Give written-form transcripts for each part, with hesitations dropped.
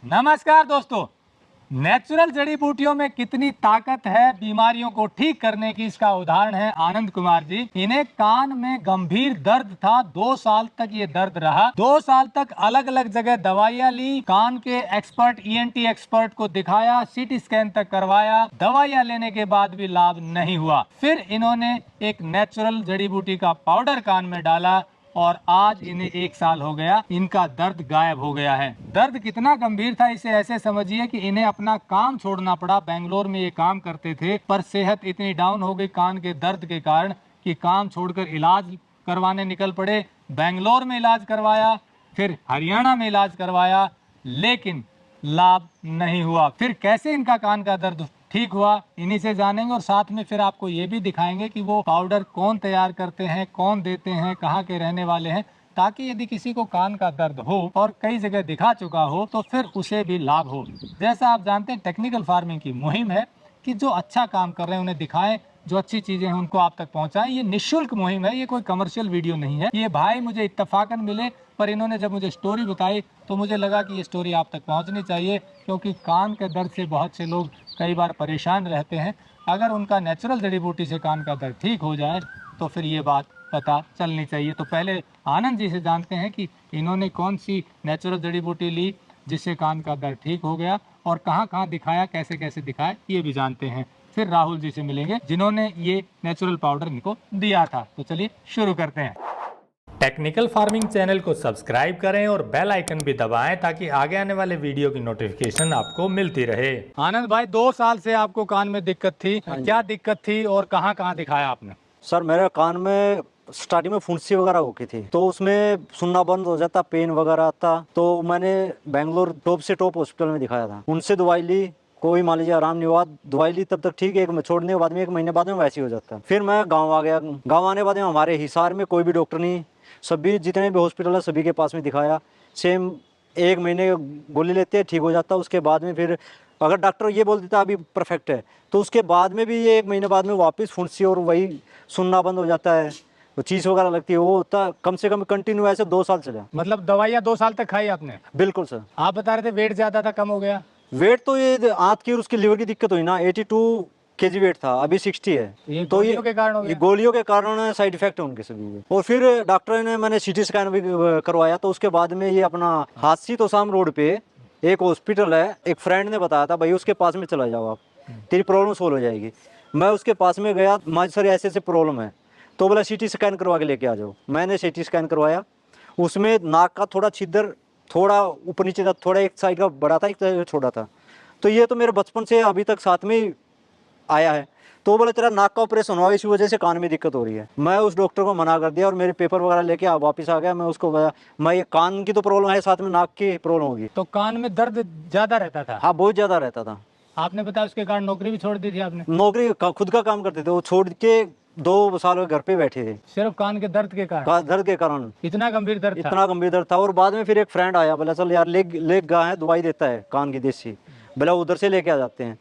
नमस्कार दोस्तों। नेचुरल जड़ी बूटियों में कितनी ताकत है बीमारियों को ठीक करने की, इसका उदाहरण है आनंद कुमार जी। इन्हें कान में गंभीर दर्द था, 2 साल तक ये दर्द रहा। 2 साल तक अलग अलग जगह दवाइयां ली, कान के एक्सपर्ट ईएनटी एक्सपर्ट को दिखाया, सीटी स्कैन तक करवाया, दवाइयां लेने के बाद भी लाभ नहीं हुआ। फिर इन्होंने एक नेचुरल जड़ी बूटी का पाउडर कान में डाला और आज इन्हें 1 साल हो गया, इनका दर्द गायब हो गया है। दर्द कितना गंभीर था इसे ऐसे समझिए कि इन्हें अपना काम छोड़ना पड़ा। बेंगलोर में ये काम करते थे पर सेहत इतनी डाउन हो गई कान के दर्द के कारण कि काम छोड़कर इलाज करवाने निकल पड़े। बेंगलोर में इलाज करवाया, फिर हरियाणा में इलाज करवाया, लेकिन लाभ नहीं हुआ। फिर कैसे इनका कान का दर्द ठीक हुआ, इन्हीं से जानेंगे और साथ में फिर आपको ये भी दिखाएंगे कि वो पाउडर कौन तैयार करते हैं, कौन देते हैं, कहाँ के रहने वाले हैं, ताकि यदि किसी को कान का दर्द हो और कई जगह दिखा चुका हो तो फिर उसे भी लाभ हो। जैसा आप जानते हैं टेक्निकल फार्मिंग की मुहिम है कि जो अच्छा काम कर रहे हैं उन्हें दिखाएं, जो अच्छी चीजें हैं उनको आप तक पहुंचाएं। ये निःशुल्क मुहिम है, ये कोई कमर्शियल वीडियो नहीं है। ये भाई मुझे इत्तफाकन मिले पर इन्होंने जब मुझे स्टोरी बताई तो मुझे लगा कि ये स्टोरी आप तक पहुंचनी चाहिए, क्योंकि कान के दर्द से बहुत से लोग कई बार परेशान रहते हैं। अगर उनका नेचुरल जड़ी बूटी से कान का दर्द ठीक हो जाए तो फिर ये बात पता चलनी चाहिए। तो पहले आनंद जी से जानते हैं कि इन्होंने कौन सी नेचुरल जड़ी बूटी ली जिससे कान का दर्द ठीक हो गया और कहाँ कहाँ दिखाया, कैसे कैसे दिखाया, ये भी जानते हैं। फिर राहुल जी से मिलेंगे जिन्होंने ये नेचुरल पाउडर इनको दिया था। तो चलिए शुरू करते हैं। टेक्निकल फार्मिंग चैनल को सब्सक्राइब करें और बेल आइकन भी दबाएं ताकि आगे आने वाले वीडियो की नोटिफिकेशन आपको मिलती रहे। आनंद भाई, 2 साल से आपको कान में दिक्कत थी, क्या दिक्कत थी और कहाँ कहाँ दिखाया आपने? सर मेरे कान में स्टार्टिंग में फुंसी वगैरह हो गई थी, तो उसमें सुनना बंद हो जाता, पेन वगैरह आता। तो मैंने बेंगलोर टॉप से टॉप हॉस्पिटल में दिखाया था, उनसे दवाई ली, कोई मान लीजिए आराम नहीं हुआ। दवाई ली तब तक ठीक है, एक छोड़ने के बाद में 1 महीने बाद में वैसे ही हो जाता। फिर मैं गाँव आ गया। गाँव आने के बाद में हमारे हिसार में कोई भी डॉक्टर नहीं, सभी जितने भी हॉस्पिटल है सभी के पास में दिखाया। सेम 1 महीने गोली लेते हैं, ठीक हो जाता। उसके बाद में फिर अगर डॉक्टर ये बोल देता अभी परफेक्ट है, तो उसके बाद में भी ये 1 महीने बाद में वापस फुंसी और वही सुनना बंद हो जाता है, वो चीज़ वगैरह लगती है, वो होता कम से कम कंटिन्यू ऐसे 2 साल चला। मतलब दवाइयाँ 2 साल तक खाई आपने? बिल्कुल सर। आप बता रहे थे वेट ज्यादा था, कम हो गया? वेट तो ये आंत की और उसकी लिवर की दिक्कत हुई ना, 82 kg वेट था, अभी 60 है। ये तो गोलियों के कारण हो ये गया? गोलियों के कारण साइड इफेक्ट है उनके सभी के। और फिर डॉक्टर ने, मैंने सीटी स्कैन भी करवाया, तो उसके बाद में ये अपना हादसी तो शाम रोड पे एक हॉस्पिटल है, एक फ्रेंड ने बताया था भाई उसके पास में चला जाओ, आप तेरी प्रॉब्लम सोल्व हो जाएगी। मैं उसके पास में गया, माँ सर ऐसे ऐसे प्रॉब्लम है, तो बोला सीटी स्कैन करवा के लेके आ जाओ। मैंने सीटी स्कैन करवाया, उसमें नाक का थोड़ा छिद्र थोड़ा ऊपर नीचे था, थोड़ा एक साइड का बड़ा था, एक साइड का छोटा था। तो ये तो मेरे बचपन से अभी तक साथ में ही आया है। तो बोले तेरा नाक का ऑपरेशन हुआ, इसी वजह से कान में दिक्कत हो रही है। मैं उस डॉक्टर को मना कर दिया और मेरे पेपर वगैरह लेके वापस आ गया। मैं उसको बताया मैं ये कान की तो प्रॉब्लम है, साथ में नाक की प्रॉब्लम होगी। तो कान में दर्द ज्यादा रहता था? हाँ, बहुत ज़्यादा रहता था। आपने बताया उसके कारण नौकरी भी छोड़ दी थी आपने? नौकरी खुद का काम करते थे, वो छोड़ के 2 साल घर पे बैठे थे, सिर्फ कान के दर्द के कारण? दर्द के कारण। इतना गंभीर दर्द था? इतना गंभीर दर्द था। और बाद में फिर एक फ्रेंड आया, बोला चल यार लेग गा है, दवाई देता है कान की देसी, बोला उधर से लेके आ जाते हैं।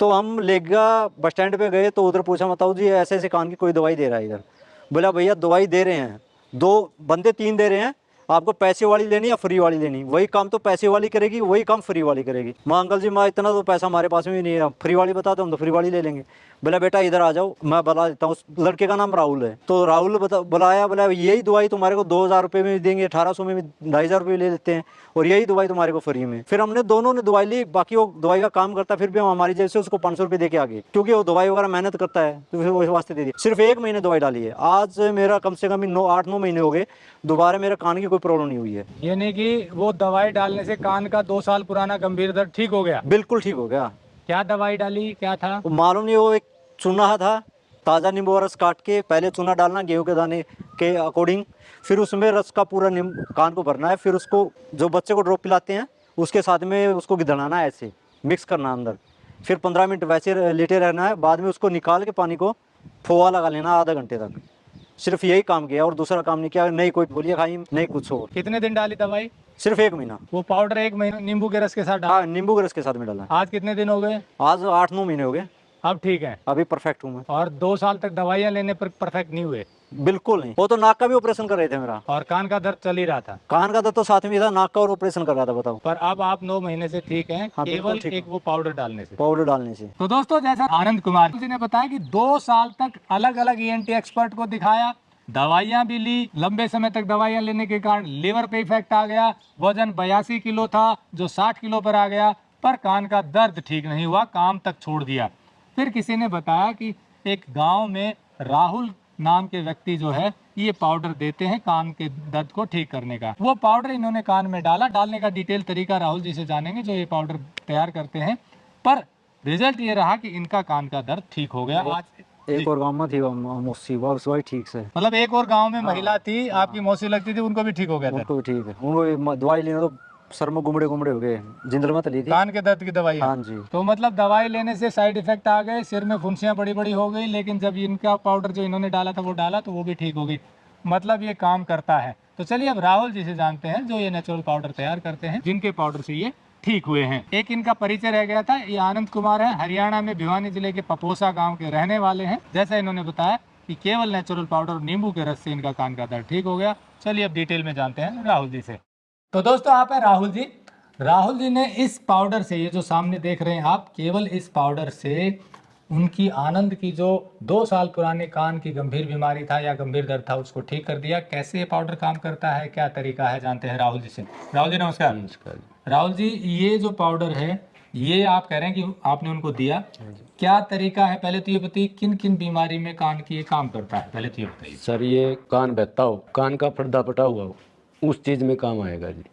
तो हम लेगा बस स्टैंड पे गए, तो उधर पूछा बताओ जी ऐसे ऐसे कान की कोई दवाई दे रहा है इधर। बोला भैया दवाई दे रहे हैं, 2 बंदे 3 दे रहे हैं, आपको पैसे वाली लेनी या फ्री वाली लेनी? वही काम तो पैसे वाली करेगी, वही काम फ्री वाली करेगी। माँ अंकल जी मैं इतना तो पैसा हमारे पास में भी नहीं है, फ्री वाली बता दो हम तो फ्री वाली ले लेंगे। बोला बेटा इधर आ जाओ, मैं बता देता हूँ। उस लड़के का नाम राहुल है। तो राहुल बुलाया, बोला यही दवाई तुम्हारे को 2000 रुपये में भी देंगे, 1800 में भी 2500 रुपये ले लेते हैं, और यही दवाई तुम्हारे को फ्री में। फिर हमने दोनों ने दवाई ली। बाकी वो दवाई का काम करता, फिर भी हम हमारी जैसे उसको 500 रुपये दे के आ गए, क्योंकि वो दवाई वगैरह मेहनत करता है, तो फिर वो वास्ते दे दी। सिर्फ 1 महीने दवाई डाली है, आज मेरा कम से कम 8-9 महीने हो गए, दोबारा मेरे कान की कोई प्रॉब्लम नहीं हुई है। यानी कि वो दवाई डालने से कान का 2 साल पुराना गंभीर दर्द ठीक हो गया? बिल्कुल ठीक हो गया। क्या दवाई डाली, क्या था? वो मालूम नहीं, वो एक चूना था, ताज़ा नींबू रस काट के पहले चूना डालना गेहूं के दाने के अकॉर्डिंग, फिर उसमें रस का पूरा कान को भरना है, फिर उसको जो बच्चे को ड्रॉप पिलाते हैं उसके साथ में उसको गिधड़ाना है, ऐसे मिक्स करना अंदर, फिर 15 मिनट वैसे लेटे रहना है। बाद में उसको निकाल के पानी को फुवा लगा लेना आधा घंटे तक। सिर्फ यही काम किया और दूसरा काम नहीं किया, नहीं कोई गोलियाँ खाई, नहीं कुछ और। कितने दिन डाली दवाई? सिर्फ 1 महीना। वो पाउडर 1 महीना नींबू के रस के साथ डाला? हाँ, नींबू के रस के साथ में डाला। आज कितने दिन हो गए? आज 8-9 महीने हो गए। अब ठीक है? अभी परफेक्ट हूँ मैं। और 2 साल तक दवाइयाँ लेने पर परफेक्ट नहीं हुए? बिल्कुल नहीं, वो तो नाक का भी ऑपरेशन कर रहे थे मेरा। और कान का दर्द चल ही रहा था, कान का दर्द तो साथ में ही था, नाक का और ऑपरेशन कर रहा था, बताओ। पर अब आप 9 महीने से ठीक हैं, हाँ, बिल्कुल केवल ठीक एक वो पाउडर डालने से। पाउडर डालने से। तो दोस्तों, जैसा आनंद कुमार जी ने बताया कि 2 साल तक अलग अलग ईएनटी एक्सपर्ट को दिखाया, दवाइयां भी ली, लंबे समय तक दवाइयां लेने के कारण लीवर पे इफेक्ट आ गया, वजन 82 किलो था जो 60 किलो पर आ गया, पर कान का दर्द ठीक नहीं हुआ, काम तक छोड़ दिया। फिर किसी ने बताया कि एक गांव में राहुल नाम के व्यक्ति जो है ये पाउडर देते हैं कान के दर्द को ठीक करने का। वो पाउडर इन्होंने कान में डाला, डालने का डिटेल तरीका राहुल जी से जानेंगे जो ये पाउडर तैयार करते हैं, पर रिजल्ट ये रहा कि इनका कान का दर्द ठीक हो गया। आज एक और गाँव में थी मौसी, वो वही ठीक से। मतलब एक और गांव में महिला थी, आपकी मौसी लगती थी, उनको भी ठीक हो गया था। उनको भी ठीक है, उनको भी दवाई लेना तो सर में गुमड़े गुमड़े हो गए, जिंदल में ली थी कान के दर्द की दवाई। हाँ जी। तो मतलब दवाई लेने से साइड इफेक्ट आ गए, सिर में फुंसियां बड़ी बड़ी हो गई, लेकिन जब इनका पाउडर जो इन्होंने डाला था वो डाला तो वो भी ठीक हो गई। मतलब ये काम करता है। तो चलिए अब राहुल जी से जानते हैं जो ये नेचुरल पाउडर तैयार करते हैं, जिनके पाउडर से ये ठीक हुए हैं। एक इनका परिचय रह गया था, ये आनंद कुमार है, हरियाणा में भिवानी जिले के पपोसा गांव के रहने वाले हैं। जैसा इन्होंने बताया कि केवल नेचुरल पाउडर और नींबू के रस से इनका कान का दर्द ठीक हो गया। चलिए अब डिटेल में जानते हैं राहुल जी से। तो दोस्तों, आप है राहुल जी। राहुल जी ने इस पाउडर से, ये जो सामने देख रहे हैं आप, केवल इस पाउडर से उनकी आनंद की जो 2 साल पुराने कान की गंभीर बीमारी था या गंभीर दर्द था उसको ठीक कर दिया। कैसे ये पाउडर काम करता है, क्या तरीका है, जानते हैं राहुल जी से। राहुल जी नमस्कार। नमस्कार। राहुल जी, ये जो पाउडर है ये आप कह रहे हैं कि आपने उनको दिया, क्या तरीका है, पहले तो ये बताइए किन किन बीमारी में कान की ये काम करता है, पहले तो ये बताइए। सर, ये कान बहता हो, कान का पर्दा फटा हुआ हो, उस चीज में काम आएगा जी।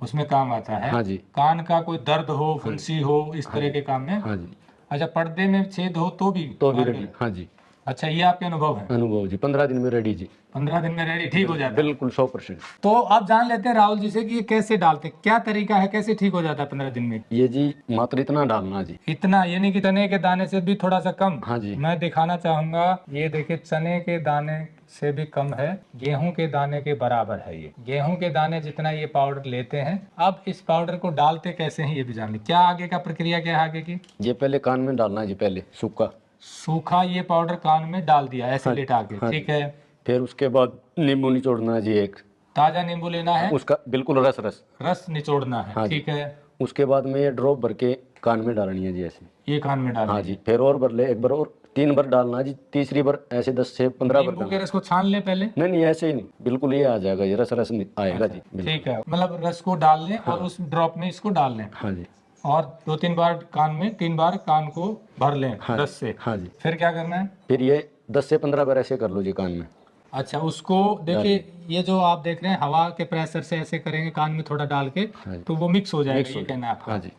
उसमें काम आता है। हाँ जी। कान का कोई दर्द हो, फुंसी हो, इस तरह के काम में। हाँ जी। अच्छा, पर्दे में छेद हो तो भी रेडी। हाँ जी। अच्छा, ये आपके अनुभव है। अनुभव जी, 15 दिन में रेडी जी। 15 दिन में रेडी ठीक हो जाता है। बिल्कुल 100%। तो आप जान लेते हैं राहुल जी से कि ये कैसे डालते हैं, क्या तरीका है, कैसे ठीक हो जाता है 15 दिन में। ये जी मात्र इतना डालना जी। इतना यानी कि चने के दाने से भी थोड़ा सा कम। हाँ जी। मैं दिखाना चाहूंगा, ये देखिए चने के दाने से भी कम है, गेहूं के दाने के बराबर है। ये गेहूं के दाने जितना ये पाउडर लेते हैं। अब इस पाउडर को डालते कैसे हैं ये भी जान लें। क्या आगे का प्रक्रिया क्या है आगे की। ये पहले कान में डालना जी, पहले सूखा। सूखा ये पाउडर कान में डाल दिया ऐसे हाँ, लेटा के। हाँ, ठीक है। फिर उसके बाद नींबू निचोड़ना जी, एक ताजा नींबू लेना है, उसका बिल्कुल रस निचोड़ना है। हाँ जी। ठीक है। उसके बाद में ये ड्रॉप भर के कान में डालनी है जी, ऐसे। ये कान में डालना हाँ है। जी। फिर और भर ले, एक बार और 3 बार डालना जी, तीसरी बार ऐसे 10 से 15 बार नींबू डालना। के रस को छान ले पहले। नहीं नहीं, ऐसे ही नहीं, बिल्कुल ये आ जाएगा, ये रस आएगा जी। बिल्कुल। ठीक है, मतलब रस को डाल लें और उस ड्रॉप में इसको डाल लें हाँ जी। और 2-3 बार कान में, 3 बार कान को भर लें हाँ रस से। हाँ जी। फिर क्या करना है। फिर ये 10 से 15 बार ऐसे कर लो जी कान में। अच्छा, उसको देखिए, ये जो आप देख रहे हैं हवा के प्रेशर से ऐसे करेंगे कान में थोड़ा डाल के, हाँ जी। तो वो मिक्स हो जाएगा। मिक्स ये हो कहना है आपका। हाँ जी।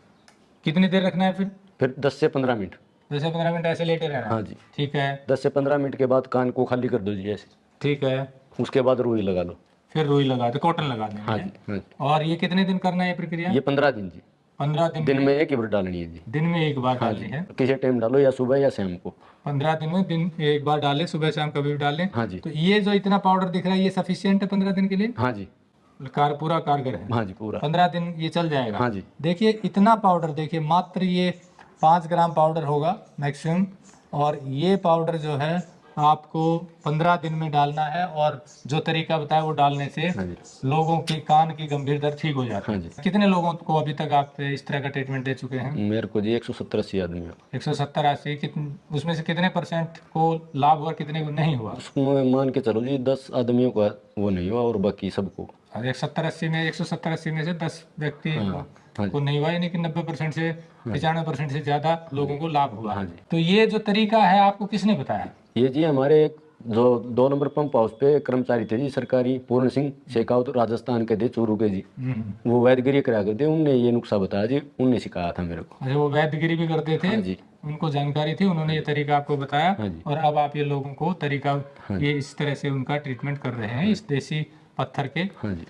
कितनी देर रखना है फिर 10 से 15 मिनट। 10 से 15 मिनट ऐसे लेटे रहना है। हाँ जी। ठीक है। 10 से 15 मिनट के बाद कान को खाली कर दो जी, ऐसे। ठीक है। उसके बाद रुई लगा लो। फिर रुई लगा दे, कॉटन लगा देंगे। हाँ जी। हाँ जी। और ये कितने दिन करना है ये प्रक्रिया। ये 15 दिन जी। 15 दिन दिन में एक ही बार डालनी है जी। दिन में एक बार हाँ डालनी जी। है। किसी टाइम डालो, या सुबह या शाम को। 15 दिन में दिन एक बार डालें, सुबह शाम कभी भी डालें। हाँ जी। तो ये जो इतना पाउडर दिख रहा है ये सफिशियंट है 15 दिन के लिए। हाँ जी। पूरा कारगर है। हाँ जी, पूरा। 15 दिन ये चल जाएगा। हाँ जी। देखिए इतना पाउडर, देखिए मात्र ये 5 ग्राम पाउडर होगा मैक्सिमम, और ये पाउडर जो है आपको 15 दिन में डालना है, और जो तरीका बताया वो डालने से हाँ जी। लोगों के कान की गंभीर दर्द ठीक हो जाती है। हाँ जी। कितने लोगों को अभी तक आप इस तरह का ट्रीटमेंट दे चुके हैं। मेरे को जी 170-80 आदमी है। 170-80। उसमें से कितने % को लाभ हुआ, कितने को नहीं हुआ। उसमें मान के चलो जी 10 आदमियों का वो नहीं हुआ, और बाकी सबको। 170-80 में से 10 व्यक्ति हाँ को नहीं हुआ, यानी कि 90% से 95% से ज्यादा लोगों को लाभ हुआ। हाँ जी। तो ये जो तरीका है आपको किसने बताया। ये जी हमारे एक जो 2 नंबर पंप हाउस पे कर्मचारी थे जी, सरकारी, पूर्ण सिंह शेखावत, राजस्थान के थे, चूरू के जी। वो वैद्यगिरी करा के थे, उनने ये नुस्खा बताया जी, उनने सिखाया था मेरे को। अच्छा, वो वैद्यगिरी भी करते थे। हाँ जी। उनको जानकारी थी, उन्होंने ये तरीका आपको बताया। हाँ जी। और अब आप ये लोगों को तरीका, हाँ जी। ये इस तरह से उनका ट्रीटमेंट कर रहे हैं इस देसी पत्थर के हाँ जी।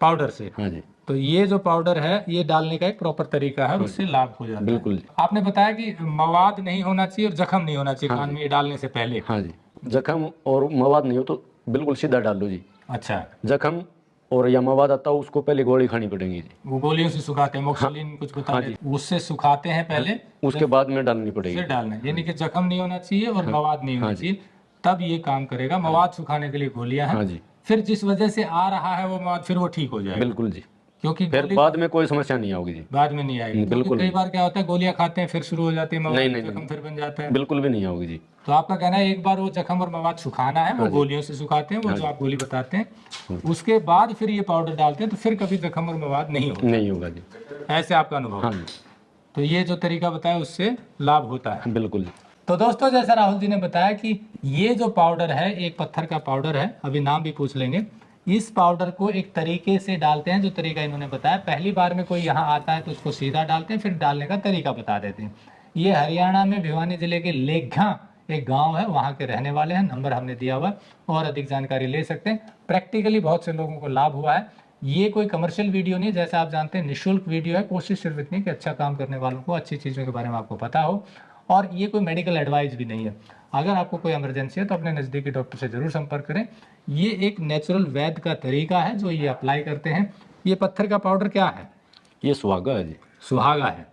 पाउडर से। हाँ जी। तो ये जो पाउडर है ये डालने का एक प्रॉपर तरीका है, उससे लाभ हो जाता है। बिल्कुल। आपने बताया कि मवाद नहीं होना चाहिए और जख्म नहीं होना चाहिए कान में ये डालने से पहले। हाँ जी। जख्म और मवाद नहीं हो तो बिल्कुल सीधा डाल लो जी। अच्छा, जख्म और या मवाद आता हो उसको पहले गोली खानी पड़ेगी जी। वो गोलियों से सुखाते हैं, मोक्सिलिन कुछ बता रहे थे। उससे सुखाते हैं पहले, उसके बाद में डालनी पड़ेगी। फिर डालना है। यानी कि जख्म नहीं होना चाहिए और मवाद नहीं होना चाहिए। तब ये काम करेगा। मवाद सुखाने के लिए गोलियां हैं। हाँ जी, फिर जिस वजह से आ रहा है वो मवाद, फिर वो ठीक हो जाएगा, बिल्कुल जी। क्योंकि फिर बाद में कोई समस्या नहीं होगी जी। बाद में नहीं आएगी। क्योंकि बिल्कुल कई बार क्या होता है, गोलियां खाते हैं फिर शुरू हो जाती है मवाद, नहीं, नहीं, जख्म नहीं। फिर बन जाता है। बिल्कुल भी नहीं होगी जी। तो आपका कहना है एक बार वो जख्म और मवाद सुखाना है, वो गोलियों से सुखाते हैं, वो जो आप गोली बताते हैं, उसके बाद फिर ये पाउडर डालते हैं, तो फिर कभी जख्म और मवाद नहीं होगा। नहीं होगा जी। ऐसे आपका अनुभव हाँ है। जी, तो ये जो तरीका बताया उससे लाभ होता है। बिल्कुल जी। तो दोस्तों, जैसा राहुल जी ने बताया कि ये जो पाउडर है एक पत्थर का पाउडर है, अभी नाम भी पूछ लेंगे। इस पाउडर को एक तरीके से डालते हैं, जो तरीका इन्होंने बताया। पहली बार में कोई यहाँ आता है तो उसको सीधा डालते हैं, फिर डालने का तरीका बता देते हैं। ये हरियाणा में भिवानी जिले के लेघा एक गांव है, वहाँ के रहने वाले हैं। नंबर हमने दिया हुआ है, और अधिक जानकारी ले सकते हैं। प्रैक्टिकली बहुत से लोगों को लाभ हुआ है। ये कोई कमर्शियल वीडियो नहीं, जैसा आप जानते हैं निःशुल्क वीडियो है। कोशिश सिर्फ इतनी कि अच्छा काम करने वालों को अच्छी चीज़ों के बारे में आपको पता हो, और ये कोई मेडिकल एडवाइस भी नहीं है। अगर आपको कोई इमरजेंसी है तो अपने नज़दीकी डॉक्टर से ज़रूर संपर्क करें। ये एक नेचुरल वैद्य का तरीका है जो ये अप्लाई करते हैं। ये पत्थर का पाउडर क्या है? ये सुहागा है जी। सुहागा है।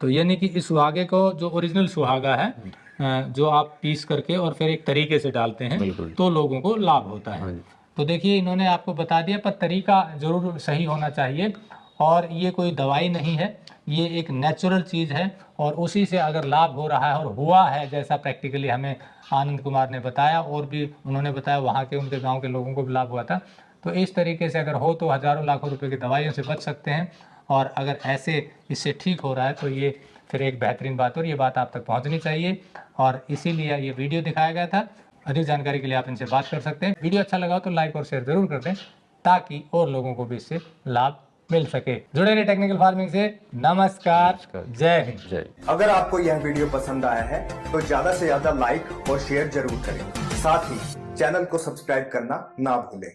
तो यानी कि इस सुहागे को, जो ओरिजिनल सुहागा है, जो आप पीस करके और फिर एक तरीके से डालते हैं, बिल्कुल। तो लोगों को लाभ होता है। तो देखिए, इन्होंने आपको बता दिया, पर तरीका जरूर सही होना चाहिए। और ये कोई दवाई नहीं है, ये एक नेचुरल चीज़ है, और उसी से अगर लाभ हो रहा है और हुआ है, जैसा प्रैक्टिकली हमें आनंद कुमार ने बताया, और भी उन्होंने बताया वहाँ के उनके गांव के लोगों को भी लाभ हुआ था। तो इस तरीके से अगर हो तो हज़ारों लाखों रुपए की दवाइयों से बच सकते हैं। और अगर ऐसे इससे ठीक हो रहा है तो ये फिर एक बेहतरीन बात, और ये बात आप तक पहुँचनी चाहिए, और इसीलिए ये वीडियो दिखाया गया था। अधिक जानकारी के लिए आप इनसे बात कर सकते हैं। वीडियो अच्छा लगा तो लाइक और शेयर जरूर कर दें, ताकि और लोगों को भी इससे लाभ मिल सके। जुड़े रहे टेक्निकल फार्मिंग से। नमस्कार, जय हिंद। जय। अगर आपको यह वीडियो पसंद आया है तो ज्यादा से ज्यादा लाइक और शेयर जरूर करें। साथ ही चैनल को सब्सक्राइब करना ना भूलें।